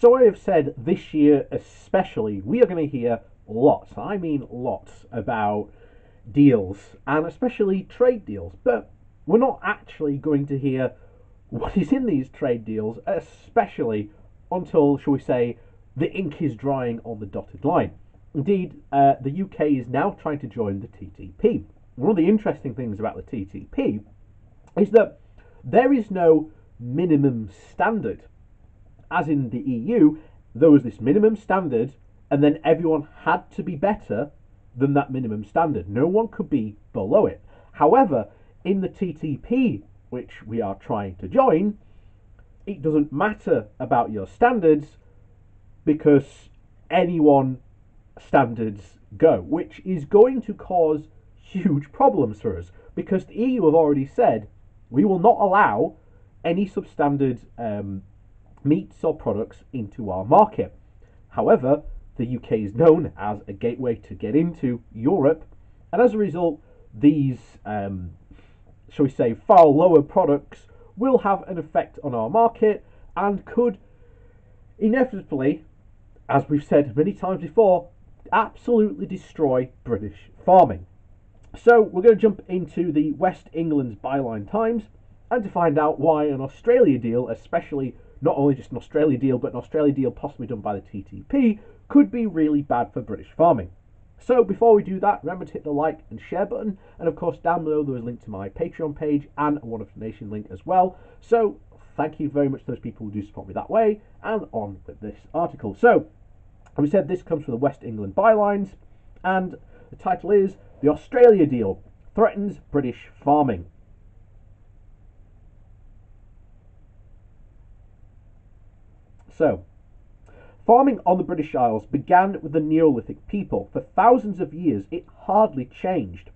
So I have said this year especially, we are going to hear lots, I mean lots, about deals and especially trade deals. But we're not actually going to hear what is in these trade deals, especially until, shall we say, the ink is drying on the dotted line. Indeed, the UK is now trying to join the TTP. One of the interesting things about the TTP is that there is no minimum standard. As in the EU, there was this minimum standard, and then everyone had to be better than that minimum standard. No one could be below it. However, in the TTP, which we are trying to join, it doesn't matter about your standards because anyone standards go, which is going to cause huge problems for us because the EU have already said we will not allow any substandard meats or products into our market. However, the UK is known as a gateway to get into Europe, and as a result, these, shall we say, far lower products will have an effect on our market and could inevitably, as we've said many times before, absolutely destroy British farming. So we're going to jump into the West England's Byline Times and to find out why an Australia deal, especially not only just an Australia deal, but an Australia deal possibly done by the TTP, could be really bad for British farming. So before we do that, remember to hit the like and share button, and of course down below there is a link to my Patreon page and a One Up Nation link as well. So thank you very much to those people who do support me that way, and on with this article. So, as we said, this comes from the West England Bylines, and the title is "The Australia Deal Threatens British Farming." So, farming on the British Isles began with the Neolithic people. For thousands of years, it hardly changed.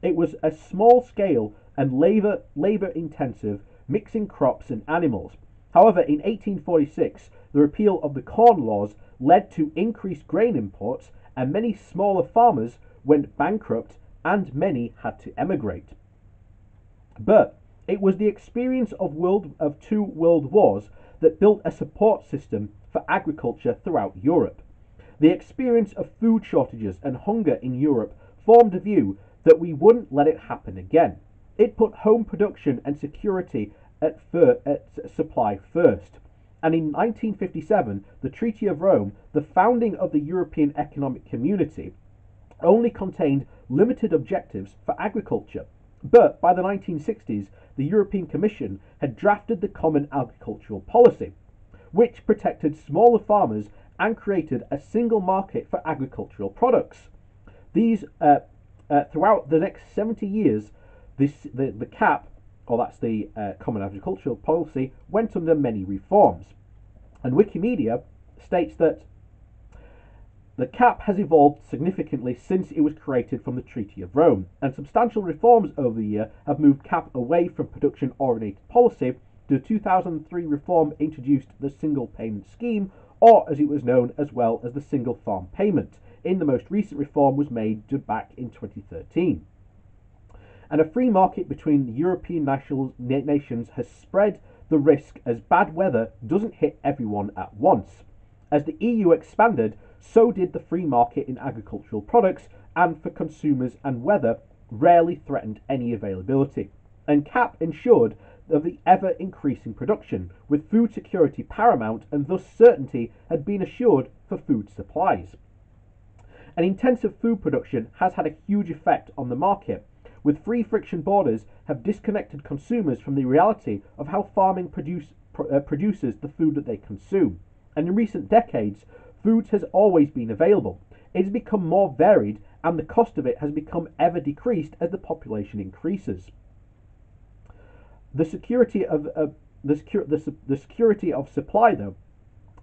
It was a small scale and labour intensive, mixing crops and animals. However, in 1846, the repeal of the Corn Laws led to increased grain imports, and many smaller farmers went bankrupt and many had to emigrate. But it was the experience of two world wars that built a support system for agriculture throughout Europe. The experience of food shortages and hunger in Europe formed a view that we wouldn't let it happen again. It put home production and security at supply first. And in 1957, the Treaty of Rome, the founding of the European Economic Community, only contained limited objectives for agriculture. But by the 1960s, the European Commission had drafted the Common Agricultural Policy, which protected smaller farmers and created a single market for agricultural products. These, throughout the next 70 years, the CAP, or that's the Common Agricultural Policy, went under many reforms. And Wikimedia states that the CAP has evolved significantly since it was created from the Treaty of Rome, and substantial reforms over the year have moved CAP away from production-oriented policy. The 2003 reform introduced the Single Payment Scheme, or as it was known as well as the Single Farm Payment. In the most recent reform was made back in 2013. And a free market between the European nations has spread the risk as bad weather doesn't hit everyone at once. As the EU expanded, so did the free market in agricultural products, and for consumers and weather rarely threatened any availability. And CAP ensured of the ever-increasing production, with food security paramount, and thus certainty had been assured for food supplies. And intensive food production has had a huge effect on the market, with free friction borders have disconnected consumers from the reality of how farming produces the food that they consume. And in recent decades, food has always been available. It has become more varied, and the cost of it has become ever decreased as the population increases. The security of supply, though,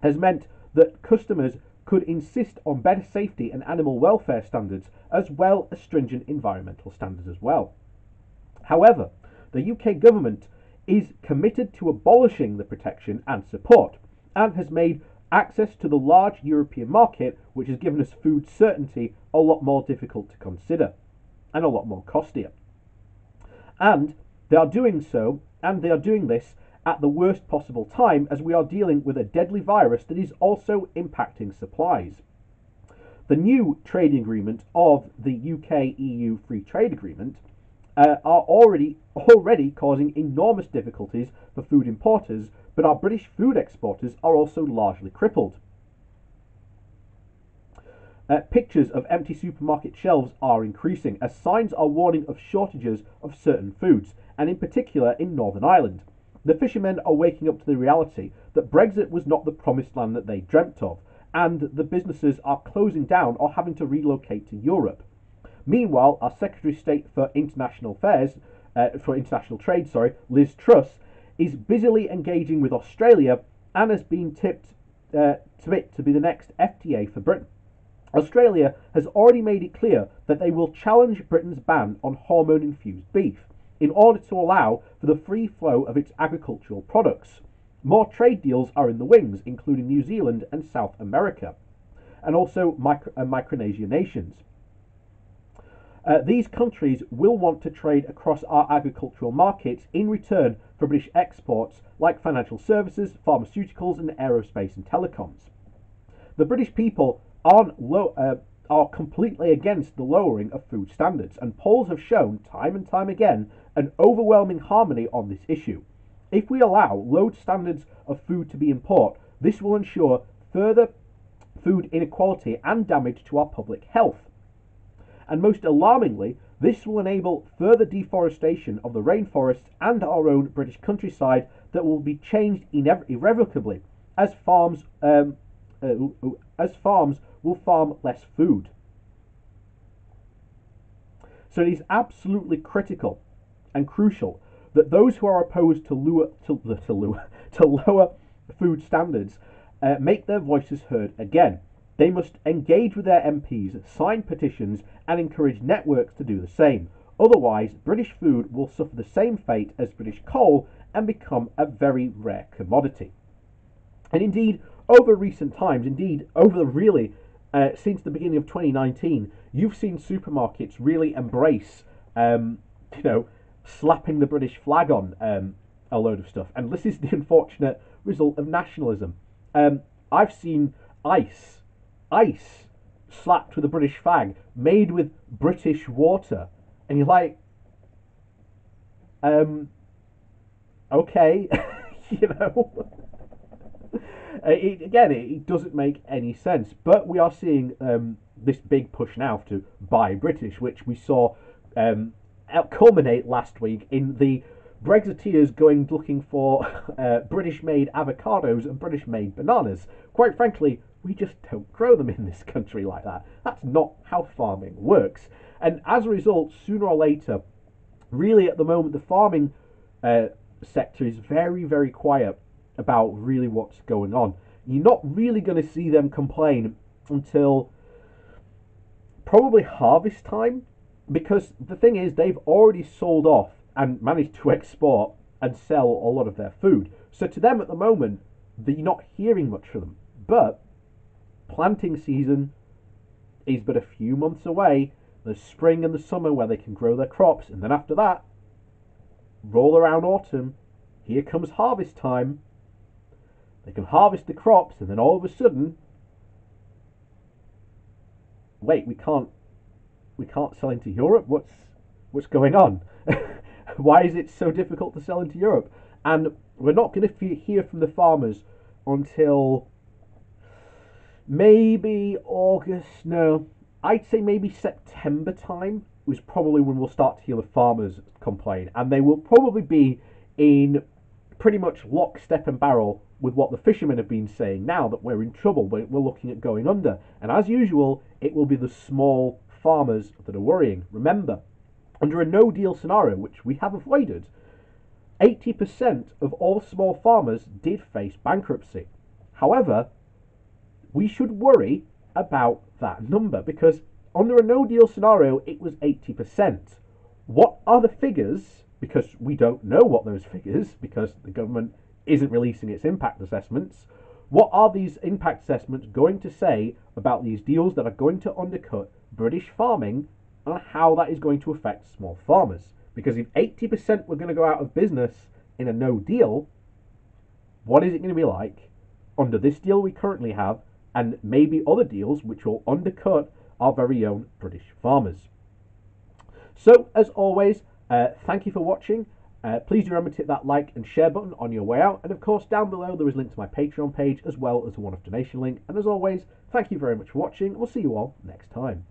has meant that customers could insist on better safety and animal welfare standards, as well as stringent environmental standards as well. However, the UK government is committed to abolishing the protection and support, and has made access to the large European market, which has given us food certainty, a lot more difficult to consider, and a lot more costlier. And they are doing this at the worst possible time, as we are dealing with a deadly virus that is also impacting supplies. The new trading agreement of the UK-EU Free Trade Agreement are already causing enormous difficulties for food importers, but our British food exporters are also largely crippled. Pictures of empty supermarket shelves are increasing, as signs are warning of shortages of certain foods, and in particular in Northern Ireland. The fishermen are waking up to the reality that Brexit was not the promised land that they dreamt of, and the businesses are closing down or having to relocate to Europe. Meanwhile, our Secretary of State for International Trade, Liz Truss, is busily engaging with Australia and has been tipped to be the next FTA for Britain. Australia has already made it clear that they will challenge Britain's ban on hormone-infused beef in order to allow for the free flow of its agricultural products. More trade deals are in the wings, including New Zealand and South America, and also Micronesia nations. These countries will want to trade across our agricultural markets in return for British exports like financial services, pharmaceuticals, and aerospace and telecoms. The British people are completely against the lowering of food standards, and polls have shown time and time again an overwhelming harmony on this issue. If we allow low standards of food to be imported, this will ensure further food inequality and damage to our public health. And most alarmingly, this will enable further deforestation of the rainforests and our own British countryside that will be changed irrevocably as farms will farm less food. So it is absolutely critical and crucial that those who are opposed to lower food standards make their voices heard again. They must engage with their MPs, sign petitions, and encourage networks to do the same. Otherwise, British food will suffer the same fate as British coal and become a very rare commodity. And indeed, over recent times, since the beginning of 2019, you've seen supermarkets really embrace, slapping the British flag on a load of stuff. And this is the unfortunate result of nationalism. I've seen ice slapped with a British flag made with British water, and you're like, okay, it doesn't make any sense. But we are seeing this big push now to buy British, which we saw culminate last week in the Brexiteers going looking for British-made avocados and British-made bananas. Quite frankly, we just don't grow them in this country like that. That's not how farming works. And as a result, sooner or later, really at the moment, the farming sector is very, very quiet about really what's going on. You're not really going to see them complain until probably harvest time, because the thing is, they've already sold off and managed to export and sell a lot of their food. So to them at the moment, you're not hearing much from them. But planting season is but a few months away. There's spring and the summer where they can grow their crops, and then after that, roll around autumn, here comes harvest time. They can harvest the crops, and then all of a sudden, wait, we can't sell into Europe? What's going on? Why is it so difficult to sell into Europe? And we're not going to hear from the farmers until maybe August. No, I'd say maybe September time was probably when we'll start to hear the farmers complain, and they will probably be in pretty much lockstep and barrel with what the fishermen have been saying now, that we're in trouble, we're looking at going under. And as usual, it will be the small farmers that are worrying. Remember, under a no-deal scenario, which we have avoided, 80% of all small farmers did face bankruptcy. However, we should worry about that number, because under a no-deal scenario, it was 80%. What are the figures? Because we don't know what those figures, because the government isn't releasing its impact assessments. What are these impact assessments going to say about these deals that are going to undercut British farming, and how that is going to affect small farmers? Because if 80% were going to go out of business in a no deal, what is it going to be like under this deal we currently have, and maybe other deals which will undercut our very own British farmers. So, as always, thank you for watching. Please remember to hit that like and share button on your way out. And of course, down below there is a link to my Patreon page as well as a one-off donation link. And as always, thank you very much for watching. We'll see you all next time.